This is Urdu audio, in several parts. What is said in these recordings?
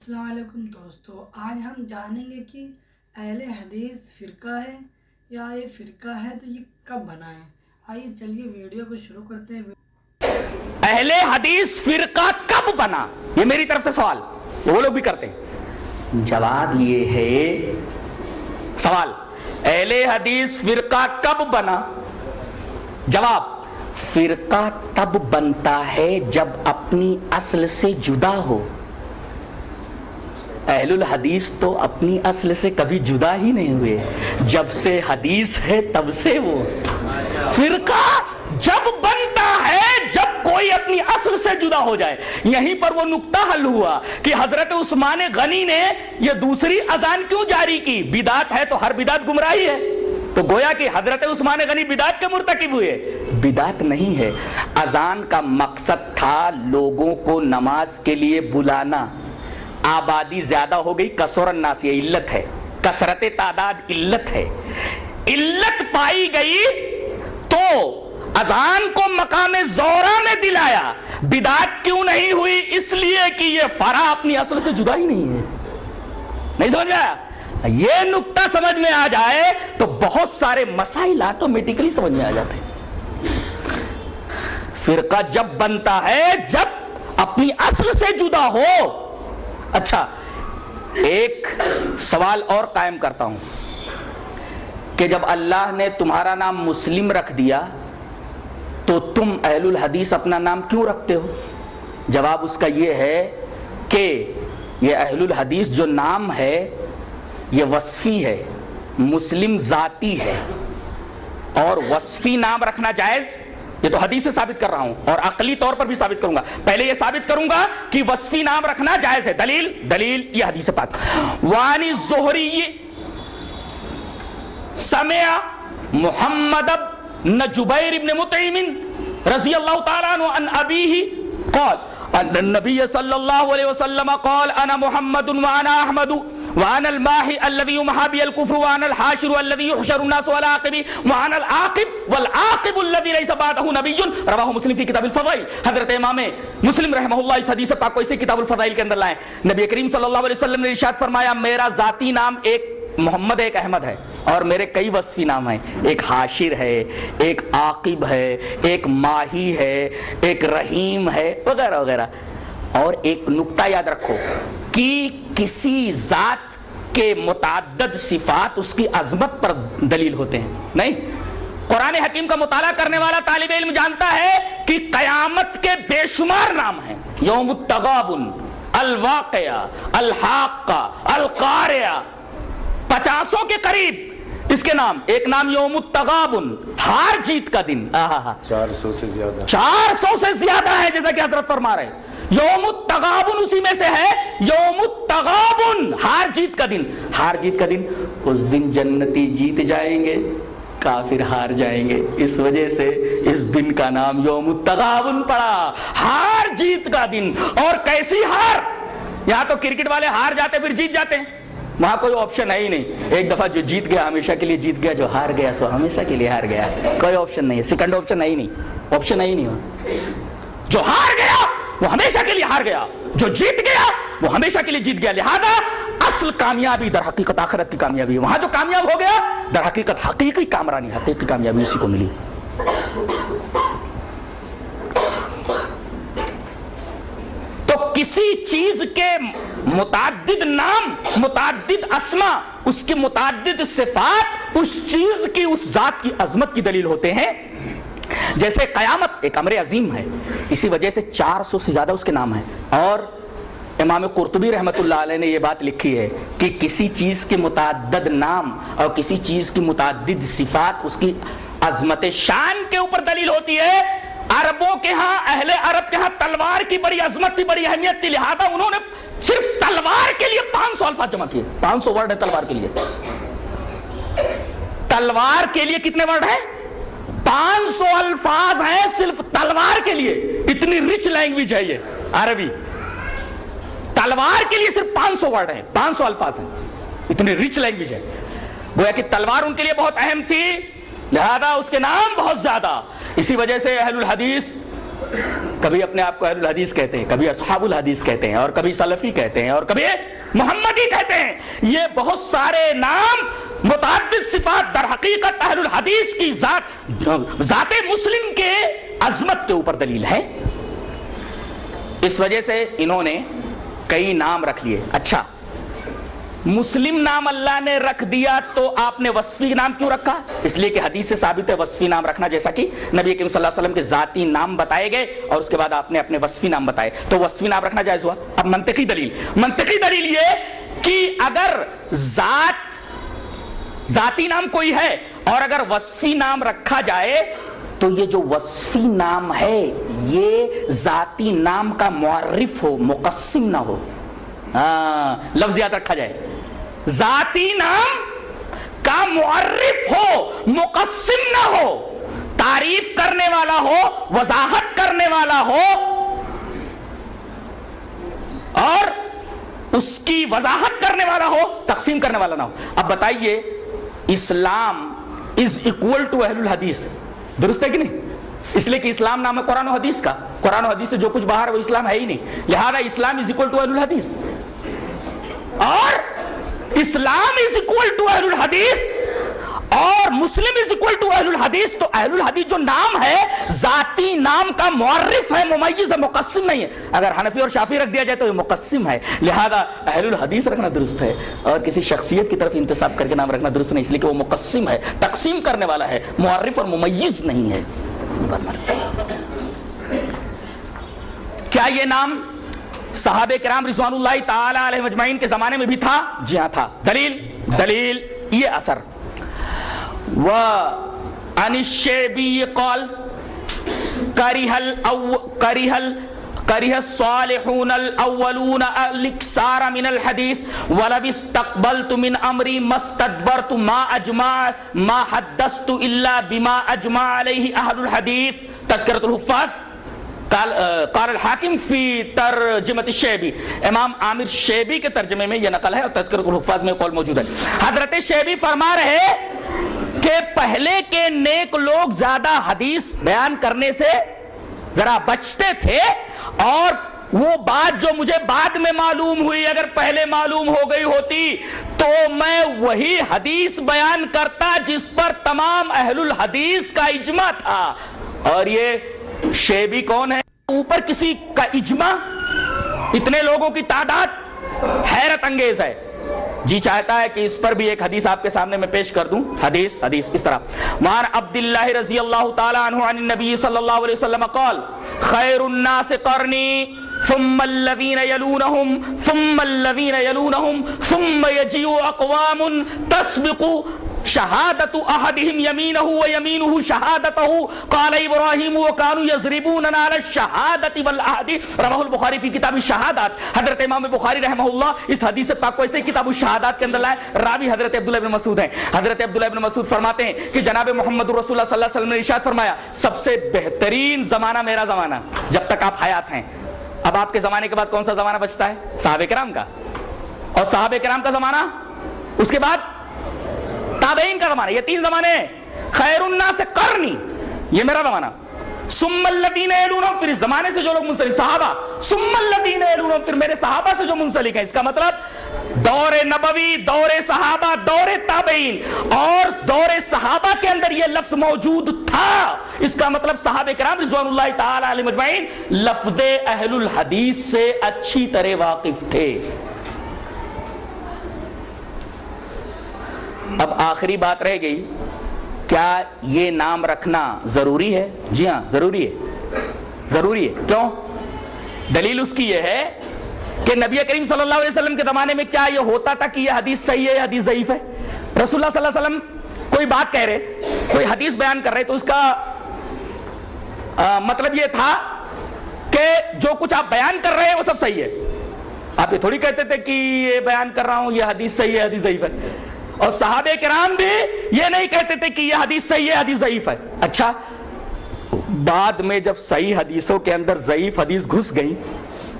السلام علیکم دوستو، آج ہم جانیں گے کہ اہل حدیث فرقہ ہے یا یہ فرقہ ہے تو یہ کب بنا ہے۔ آئیے چلیے ویڈیو کو شروع کرتے ہیں۔ اہل حدیث فرقہ کب بنا، یہ میری طرف سے سوال وہ لوگ بھی کرتے ہیں۔ جواب یہ ہے، سوال اہل حدیث فرقہ کب بنا، جواب فرقہ تب بنتا ہے جب اپنی اصل سے جدا ہو۔ اہل الحدیث تو اپنی اصل سے کبھی جدا ہی نہیں ہوئے، جب سے حدیث ہے تب سے وہ۔ فرقہ جب بنتا ہے جب کوئی اپنی اصل سے جدا ہو جائے۔ یہیں پر وہ نقطہ حل ہوا کہ حضرت عثمان غنی نے یہ دوسری اذان کیوں جاری کی۔ بدعت ہے تو ہر بدعت گمراہی ہے، تو گویا کہ حضرت عثمان غنی بدعت کے مرتکب ہوئے۔ بدعت نہیں ہے، اذان کا مقصد تھا لوگوں کو نماز کے لیے بلانا۔ آبادی زیادہ ہو گئی، کثر الناس، یہ علت ہے، کثرت تعداد علت ہے۔ علت پائی گئی تو اذان کو مقام زہرہ میں دلایا۔ بدعت کیوں نہیں ہوئی؟ اس لیے کہ یہ فرع اپنی اصل سے جدا ہی نہیں ہے۔ نہیں سمجھ میں آیا؟ یہ نقطہ سمجھ میں آ جائے تو بہت سارے مسائل آٹومیٹکلی سمجھ میں آ جاتے ہیں۔ فرقہ جب بنتا ہے جب اپنی اصل سے جدا ہو۔ اچھا، ایک سوال اور قائم کرتا ہوں کہ جب اللہ نے تمہارا نام مسلم رکھ دیا تو تم اہل الحدیث اپنا نام کیوں رکھتے ہو؟ جواب اس کا یہ ہے کہ یہ اہل الحدیث جو نام ہے یہ وصفی ہے، مسلم ذاتی ہے، اور وصفی نام رکھنا جائز، یہ تو حدیث سے ثابت کر رہا ہوں اور عقلی طور پر بھی ثابت کروں گا۔ پہلے یہ ثابت کروں گا کہ وصفی نام رکھنا جائز ہے۔ دلیل یہ حدیث پاک، وعن الزہری سمع محمد بن جبیر بن مطعم رضی اللہ تعالیٰ عنہ عن ابیہ قال ان النبی صلی اللہ علیہ وسلم قال انا محمد وانا احمد وانا الماحی الذی یمحى بی الکفر وانا الحاشر الذی یحشر الناس والعاقب وانا العاقب والعاقب الذی لیس بعدہ نبی، رواہ مسلم فی کتاب الفضائل۔ حضرت امام مسلم رحمہ اللہ اس حدیث پاک کو اسی کتاب الفضائل کے اندر لائیں۔ نبی کریم صلی اللہ علیہ وسلم نے ارشاد فرمایا، میرا ذاتی نام ایک محمد ایک احمد ہے، اور میرے کئی وصفی نام ہیں، ایک حاشر ہے، ایک عاقب ہے، ایک ماہی ہے، ایک رحیم ہے، وغیرہ وغیرہ۔ اور ایک نقطہ یاد رکھو کہ کسی ذات کے متعدد صفات اس کی عظمت پر دلیل ہوتے ہیں، نہیں۔ قرآن حکیم کا مطالعہ کرنے والا طالب علم جانتا ہے کہ قیامت کے بے شمار نام ہیں، یوم التغابن، الواقعہ، الحاقہ، القارعہ، 50 کے قریب اس کے نام۔ ایک نام یوم التغابن، ہار جیت کا دن، 400 سے زیادہ، 400 سے زیادہ ہے، جیسا کہ حضرت فرما رہے ہیں۔ یوم التغابن اسی میں سے ہے، یوم التغابن، ہار جیت کا دن۔ ہار جیت کا دن، اس دن جنتی جیت جائیں گے، کافر ہار جائیں گے، اس وجہ سے اس دن کا نام یوم التغابن پڑا، ہار جیت کا دن۔ اور کیسی ہار؟ یہاں تو کرکٹ والے ہار جاتے پھر جیت جاتے ہیں، وہاں کوئی آپشن ہے ہی نہیں۔ ایک دفعہ جو جیت گیا ہمیشہ کے لیے جیت گیا، جو ہار گیا سو ہمیشہ کے لیے ہار گیا، کوئی آپشن نہیں ہے، سیکنڈ آپشن ہے ہی نہیں، آپشن ہے ہی نہیں۔ جو ہار گیا وہ ہمیشہ کے لیے ہار گیا، جو جیت گیا وہ ہمیشہ کے لیے جیت گیا۔ لہذا اصل کامیابی در حقیقت آخرت کی کامیابی ہے، وہاں جو کامیاب ہو گیا در حقیقت حقیقی کامرانی، حقیقی کامیابی اسی کو ملی۔ تو کسی چیز کے متعدد نام، متعدد اسما، اس کی متعدد صفات اس چیز کی، اس ذات کی عظمت کی دلیل ہوتے ہیں۔ جیسے قیامت ایک امر عظیم ہے، اسی وجہ سے 400 سے زیادہ اس کے نام ہیں۔ اور امام قرطبی رحمۃ اللہ علیہ نے یہ بات لکھی ہے کہ کسی چیز کے متعدد نام اور کسی چیز کی متعدد صفات اس کی عظمت شان کے اوپر دلیل ہوتی ہے۔ عربوں کے ہاں، اہل عرب کے ہاں تلوار کی بڑی عظمت تھی، بڑی اہمیت تھی، لہذا انہوں نے صرف تلوار کے لیے 500 الفاظ جمع کیے۔ 500 ورڈ ہے تلوار کے لیے۔ تلوار کے لیے کتنے ورڈ ہیں؟ 500 الفاظ ہیں صرف تلوار کے لیے۔ اتنی رچ لینگویج ہے یہ عربی، تلوار کے لیے صرف 500 ورڈ ہیں، 500 الفاظ ہیں، اتنی رچ لینگویج ہے۔ گویا کہ تلوار ان کے لیے بہت اہم تھی، لہذا اس کے نام بہت زیادہ۔ اسی وجہ سے اہل الحدیث کبھی اپنے آپ کو اہل الحدیث کہتے ہیں، کبھی اصحاب الحدیث کہتے ہیں، اور کبھی سلفی کہتے ہیں، اور کبھی محمدی کہتے ہیں. یہ بہت سارے نام متعدد صفات در حقیقت اہل الحدیث کی ذات مسلم کے عظمت کے اوپر دلیل ہے. اس وجہ سے انہوں نے کئی نام رکھ لیے. اچھا، مسلم نام اللہ نے رکھ دیا تو آپ نے وصفی نام کیوں رکھا؟ اس لیے کہ حدیث سے ثابت ہے وصفی نام رکھنا، جیسا کہ نبی کریم صلی اللہ علیہ وسلم کے ذاتی نام بتائے گئے اور اس کے بعد آپ نے اپنے وصفی نام بتائے، تو وصفی نام رکھنا جائز ہوا. اب منطقی دلیل یہ کہ اگر ذاتی نام کوئی ہے اور اگر وصفی نام رکھا جائے تو یہ جو وصفی نام ہے یہ ذاتی نام کا معرف ہو، مقسم نہ ہو. لفظ یاد رکھا جائے، ذاتی نام کا معرف ہو، مقسم نہ ہو، تعریف کرنے والا ہو، وضاحت کرنے والا ہو اور اس کی وضاحت کرنے والا ہو، تقسیم کرنے والا نہ ہو. اب بتائیے، اسلام از اکول ٹو اہل الحدیث، درست ہے کہ نہیں؟ اس لیے کہ اسلام نام ہے قرآن و حدیث کا، قرآن و حدیث سے جو کچھ باہر ہے وہ اسلام ہے ہی نہیں، لہذا اسلام از اکول ٹو اہل الحدیث. اور اسلام از اکول ٹو اہل الحدیث اور مسلم از اکول ٹو اہل الحدیث، تو اہل الحدیث جو نام ہے ذاتی نام کا معرف ہے، ممیز ہے، مقسم نہیں ہے. اگر حنفی اور شافعی رکھ دیا جائے تو یہ مقسم ہے، لہذا اہل الحدیث رکھنا درست ہے اور کسی شخصیت کی طرف انتساب کر کے نام رکھنا درست نہیں، اس لیے کہ وہ مقسم ہے، تقسیم کرنے والا ہے، معرف اور ممیز نہیں ہے. کیا یہ نام صحابہ کرام رضوان اللہ تعالی علیہم اجمعین کے زمانے میں بھی تھا؟ جی ہاں تھا. دلیل یہ اثر وعن الشعبی قال کرہ الصالحون الاولون الاکثار من الحدیث ولو استقبلت من امری ما استدبرت ما حدثت الا بما اجمع علیہ اہل الحدیث. تذکرۃ الحفاظ قال الحاکم فی ترجمۃ الشیبی، امام عامر شیبی کے ترجمے میں یہ نقل ہے اور تذکرۃ الحفاظ میں قول موجود ہے. حضرت شیبی فرما رہے کہ پہلے کے نیک لوگ زیادہ حدیث بیان کرنے سے ذرا بچتے تھے، اور وہ بات جو مجھے بعد میں معلوم ہوئی اگر پہلے معلوم ہو گئی ہوتی تو میں وہی حدیث بیان کرتا جس پر تمام اہل الحدیث کا اجماع تھا. اور یہ شیبی کون ہے؟ اوپر کسی کا اجماع، اتنے لوگوں کی تعداد حیرت انگیز ہے. جی چاہتا ہے کہ اس پر بھی ایک حدیث آپ کے سامنے میں پیش کر دوں. حدیث اس طرح وعن عبداللہ رضی اللہ تعالی عنہ عن النبی صلی اللہ علیہ وسلم قال خیر الناس قرنی ثم الذین یلونہم ثم الذین یلونہم ثم یجیء اقوام تسبق شہادت احدہم یمینہ ویمینہ شہادتہ قال ابراہیم وکانوا یضربوننا علی الشہادت والعہد. رواہ البخاری فی کتاب الشہادات. حضرت امام بخاری رحمہ اللہ اس حدیث پاک کو ایسے کتاب الشہادات کے اندر لائے. راوی حضرت عبداللہ ابن مسعود ہیں. حضرت عبداللہ ابن مسعود فرماتے ہیں کہ جناب محمد رسول اللہ صلی اللہ علیہ وسلم نے ارشاد فرمایا سب سے بہترین زمانہ میرا زمانہ جب تک آپ حیات ہیں. اب آپ کے زمانے کے بعد کون سا زمانہ بچتا ہے؟ صحابہ کرام کا. اور صحابہ کرام کا زمانہ، اس کے بعد تابعین کا زمانہ. یہ تین زمانے ہیں. خیر الناس قرنی، یہ میرا زمانہ. ثم الذین یلونہم، پھر اس زمانے سے جو لوگ منسلک صحابہ. ثم الذین یلونہم، پھر میرے صحابہ سے جو منسلک ہیں. اس کا مطلب دور نبوی، دور صحابہ، دور تابعین، اور دور صحابہ کے اندر یہ لفظ موجود تھا. اس کا مطلب صحابہ کرام رضوان اللہ تعالی علیہم اجمعین لفظ اہل الحدیث سے اچھی طرح واقف تھے. اب آخری بات رہ گئی، کیا یہ نام رکھنا ضروری ہے؟ جی ہاں ضروری ہے. ضروری ہے. کیوں؟ دلیل اس کی یہ ہے کہ نبی کریم صلی اللہ علیہ وسلم کے زمانے میں کیا یہ ہوتا تھا کہ یہ حدیث صحیح ہے یا حدیث ضعیف ہے؟ رسول اللہ صلی اللہ علیہ وسلم کوئی بات کہہ رہے، کوئی حدیث بیان کر رہے تو اس کا مطلب یہ تھا کہ جو کچھ آپ بیان کر رہے ہیں وہ سب صحیح ہے. آپ یہ تھوڑی کہتے تھے کہ یہ بیان کر رہا ہوں یہ حدیث صحیح ہے حدیث ضعیف ہے. اور صحابہ کرام بھی یہ نہیں کہتے تھے کہ یہ حدیث صحیح ہے حدیث ضعیف ہے. اچھا، بعد میں جب صحیح حدیثوں کے اندر ضعیف حدیث گھس گئی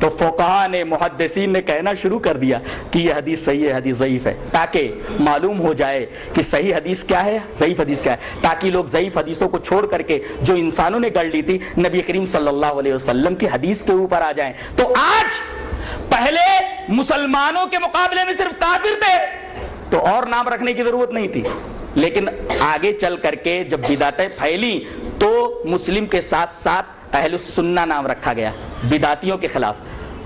تو فقہا نے محدثین نے کہنا شروع کر دیا کہ یہ حدیث صحیح ہے حدیث ضعیف ہے، تاکہ معلوم ہو جائے کہ صحیح حدیث کیا ہے ضعیف حدیث کیا ہے، تاکہ لوگ ضعیف حدیثوں کو چھوڑ کر کے جو انسانوں نے گڑھ لی تھی نبی کریم صلی اللہ علیہ وسلم کی حدیث کے اوپر آ جائیں۔ تو آج پہلے مسلمانوں کے مقابلے میں صرف کافر تھے تو اور نام رکھنے کی ضرورت نہیں تھی، لیکن آگے چل کر کے جب بدعتیں پھیلی تو مسلم کے ساتھ ساتھ اہل السنہ نام رکھا گیا بدعتیوں کے خلاف،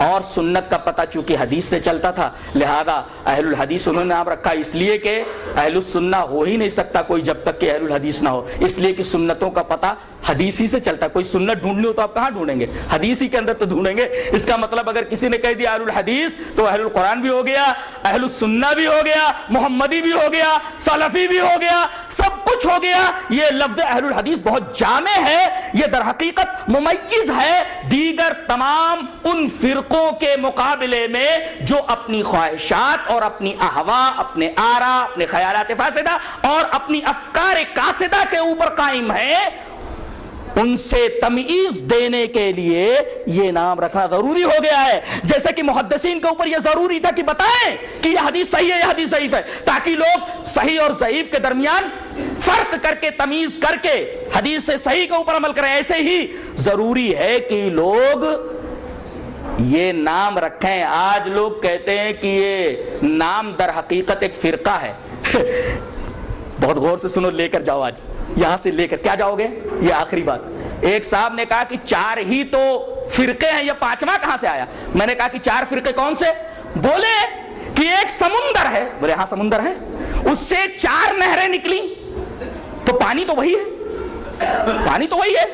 اور سنت کا پتہ چونکہ حدیث سے چلتا تھا لہذا اہل الحدیث انہوں نے نام رکھا، اس لیے کہ اہل السنہ ہو ہی نہیں سکتا کوئی جب تک کہ اہل الحدیث نہ ہو، اس لیے کہ سنتوں کا پتہ حدیث ہی سے چلتا ہے۔ کوئی سنت ڈھونڈنی ہو تو آپ کہاں ڈھونڈیں گے؟ حدیث ہی کے اندر تو ڈھونڈیں گے۔ اس کا مطلب اگر کسی نے کہہ دیا اہل الحدیث تو اہل القرآن بھی ہو گیا، اہل السنہ بھی ہو گیا، محمدی بھی ہو گیا، سلفی بھی ہو گیا، سب کچھ ہو گیا۔ یہ لفظ اہل الحدیث بہت جامع ہے، یہ در حقیقت ممیز ہے دیگر تمام ان فرقوں کے مقابلے میں جو اپنی خواہشات اور اپنی اہوا، اپنے آرا، اپنے خیالات فاسدہ اور اپنی افکار کاسدہ کے اوپر قائم ہیں۔ ان سے تمیز دینے کے لیے یہ نام رکھنا ضروری ہو گیا ہے، جیسے کہ محدثین کے اوپر یہ ضروری تھا کہ بتائیں کہ یہ حدیث صحیح ہے یہ حدیث ضعیف ہے، تاکہ لوگ صحیح اور ضعیف کے درمیان فرق کر کے تمیز کر کے حدیث سے صحیح کے اوپر عمل کریں۔ ایسے ہی ضروری ہے کہ لوگ یہ نام رکھیں۔ آج لوگ کہتے ہیں کہ یہ نام در حقیقت ایک فرقہ ہے۔ بہت غور سے سنو، لے کر جاؤ، آج یہاں سے لے کر کیا جاؤ گے؟ یہ آخری بات۔ ایک صاحب نے کہا کہ 4 ہی تو فرقے ہیں، یہ 5واں کہاں سے آیا؟ میں نے کہا کہ 4 فرقے کون سے؟ بولے کہ ایک سمندر ہے۔ بولے ہاں سمندر ہے، اس سے 4 نہریں نکلی تو پانی تو وہی ہے، پانی تو وہی ہے۔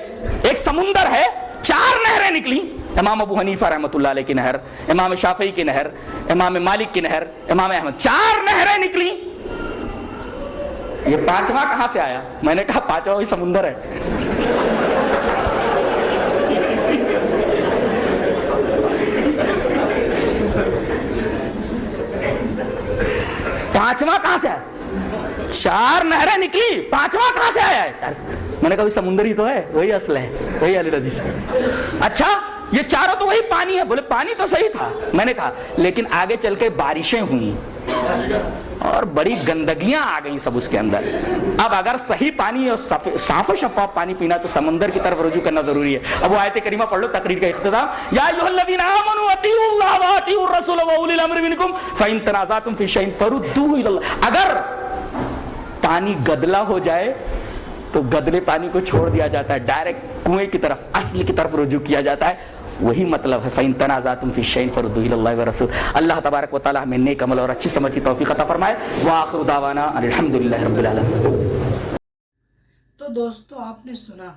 ایک سمندر ہے، 4 نہریں نکلی، امام ابو حنیفہ رحمۃ اللہ علیہ کی نہر، امام شافعی کی نہر، امام مالک کی نہر، امام احمد، 4 نہریں نکلی، یہ 5واں کہاں سے آیا؟ میں نے کہا 5واں وہی سمندر ہے۔ پانچواں کہاں سے آیا؟ 4 نہریں نکلی، 5واں کہاں سے آیا ہے؟ میں نے کہا وہی سمندر ہی تو ہے، وہی اصل ہے، وہی اہل حدیث ہے۔ اچھا یہ چاروں تو وہی پانی ہے۔ بولے پانی تو صحیح تھا۔ میں نے کہا لیکن آگے چل کے بارشیں ہوئیں اور بڑی گندگیاں آ گئیں سب اس کے اندر۔ اب اگر صحیح پانی اور صاف و شفاف پانی پینا تو سمندر کی طرف رجوع کرنا ضروری ہے۔ اب وہ آیت کریمہ پڑھ لو، تقریر کا اختتام، یا ایھا الذین آمنوا اطیعوا اللہ واطیعوا الرسول واولی الامر منکم فان تنازعتم فی شیء فردوہ الی اللہ۔ اگر پانی گدلا ہو جائے تو گدلے پانی کو چھوڑ دیا جاتا ہے، ڈائریکٹ کنویں کی طرف، اصل کی طرف رجوع کیا جاتا ہے۔ وہی مطلب ہے فَإِن تَنَازَعْتُمْ فِي شَيْءٍ فَرُدُّوهُ إِلَى اللَّهِ وَالرَّسُولِ۔ اللہ تبارک و تعالی ہمیں نیک عمل اور اچھی سمجھ کی توفیق عطا فرمائے۔ وآخر دعوانا ان الحمد للہ رب العالمین۔ تو دوستو آپ نے سنا،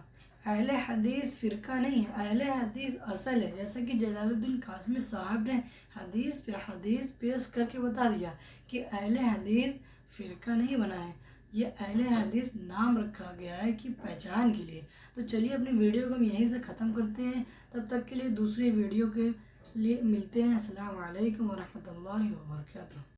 اہل حدیث فرقہ نہیں ہے، اہل حدیث اصل ہے، جیسا کہ جلال الدین قاسمی صاحب نے حدیث پہ حدیث پیش کر کے بتا دیا کہ اہل حدیث فرقہ نہیں بنا ہے، یہ اہل حدیث نام رکھا گیا ہے کہ پہچان کے لیے۔ تو چلیے اپنی ویڈیو کو ہم یہیں سے ختم کرتے ہیں، تب تک کے لیے دوسری ویڈیو کے لیے ملتے ہیں۔ السلام علیکم ورحمۃ اللہ وبرکاتہ۔